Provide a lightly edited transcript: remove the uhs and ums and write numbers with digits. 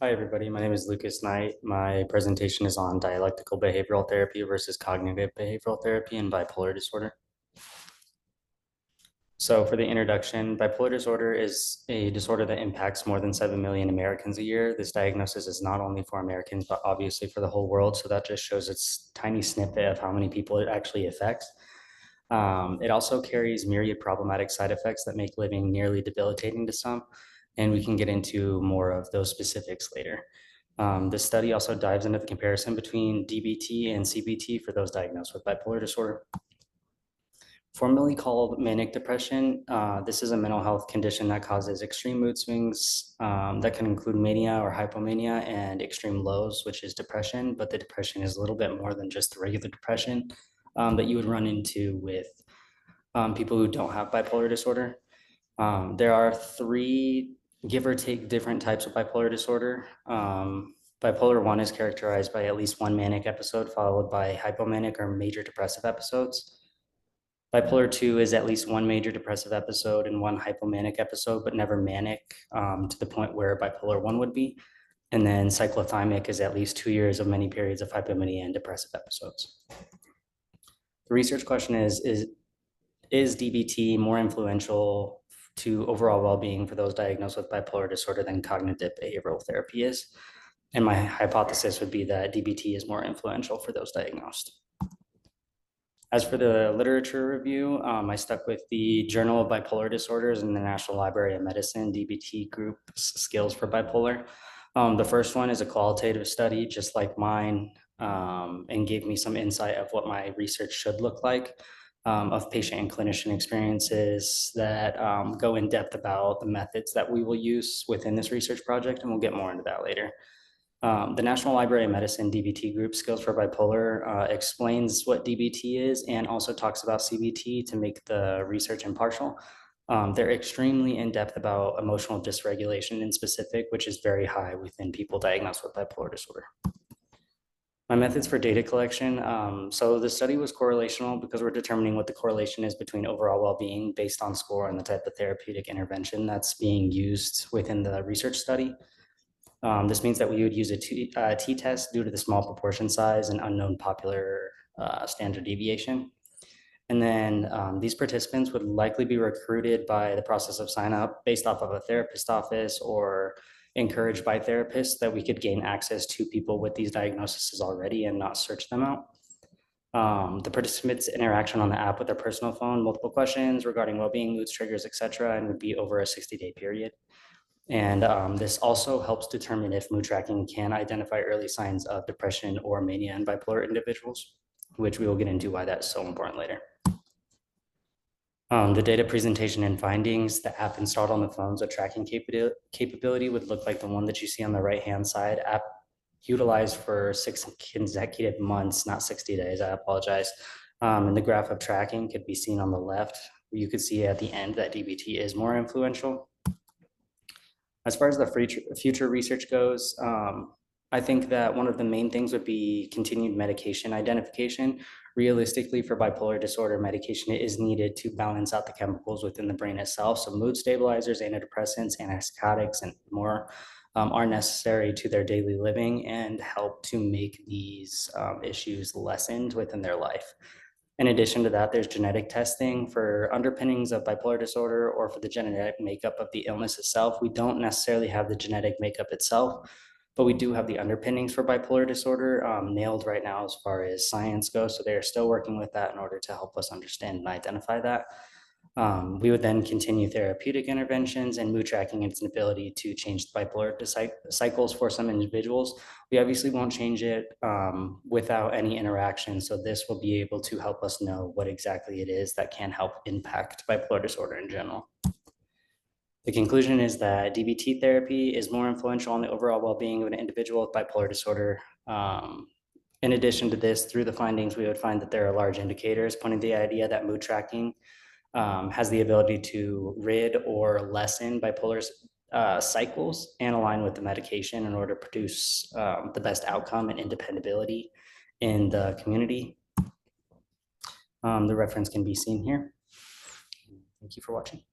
Hi, everybody. My name is Lucas Knight. My presentation is on dialectical behavioral therapy versus cognitive behavioral therapy and bipolar disorder. So, for the introduction, bipolar disorder is a disorder that impacts more than 7 million Americans a year. This diagnosis is not only for Americans, but obviously for the whole world. So, that just shows its tiny snippet of how many people it actually affects. It also carries myriad problematic side effects that make living nearly debilitating to some, and we can get into more of those specifics later. The study also dives into the comparison between DBT and CBT for those diagnosed with bipolar disorder. Formerly called manic depression, this is a mental health condition that causes extreme mood swings that can include mania or hypomania and extreme lows, which is depression. But the depression is a little bit more than just the regular depression that you would run into with people who don't have bipolar disorder. There are three, give or take, different types of bipolar disorder. Bipolar 1 is characterized by at least one manic episode, followed by hypomanic or major depressive episodes. Bipolar 2 is at least one major depressive episode and one hypomanic episode, but never manic to the point where bipolar 1 would be. And then cyclothymic is at least 2 years of many periods of hypomania and depressive episodes. The research question is DBT more influential to overall well-being for those diagnosed with bipolar disorder than cognitive behavioral therapy is? And my hypothesis would be that DBT is more influential for those diagnosed. As for the literature review, I stuck with the Journal of Bipolar Disorders and the National Library of Medicine DBT group skills for bipolar. The first one is a qualitative study, just like mine, and gave me some insight of what my research should look like, of patient and clinician experiences that go in depth about the methods that we will use within this research project, and we'll get more into that later. The National Library of Medicine DBT group Skills for Bipolar explains what DBT is and also talks about CBT to make the research impartial. They're extremely in-depth about emotional dysregulation in specific, which is very high within people diagnosed with bipolar disorder. My methods for data collection. So the study was correlational because we're determining what the correlation is between overall well-being based on score and the type of therapeutic intervention that's being used within the research study. This means that we would use a t-test due to the small proportion size and unknown popular standard deviation. And then these participants would likely be recruited by the process of sign up based off of a therapist office or encouraged by therapists that we could gain access to people with these diagnoses already and not search them out. The participants' interaction on the app with their personal phone, multiple questions regarding well-being, moods, triggers, etc., and would be over a 60-day period. And this also helps determine if mood tracking can identify early signs of depression or mania in bipolar individuals, which we will get into why that's so important later. The data presentation and findings, the app installed on the phone's a tracking capability would look like the one that you see on the right-hand side. App utilized for 6 consecutive months, not 60 days, I apologize. And the graph of tracking could be seen on the left. You could see at the end that DBT is more influential. As far as the future research goes, I think that one of the main things would be continued medication identification. Realistically, for bipolar disorder, medication is needed to balance out the chemicals within the brain itself. So mood stabilizers, antidepressants, antipsychotics, and more are necessary to their daily living and help to make these issues lessened within their life. In addition to that, there's genetic testing for underpinnings of bipolar disorder or for the genetic makeup of the illness itself. We don't necessarily have the genetic makeup itself, but we do have the underpinnings for bipolar disorder nailed right now as far as science goes. So they are still working with that in order to help us understand and identify that. We would then continue therapeutic interventions and mood tracking its ability to change the bipolar cycles for some individuals. We obviously won't change it without any interaction. So this will be able to help us know what exactly it is that can help impact bipolar disorder in general. The conclusion is that DBT therapy is more influential on the overall well-being of an individual with bipolar disorder. In addition to this, through the findings, we would find that there are large indicators pointing to the idea that mood tracking has the ability to rid or lessen bipolar cycles and align with the medication in order to produce the best outcome and independability in the community. The reference can be seen here. Thank you for watching.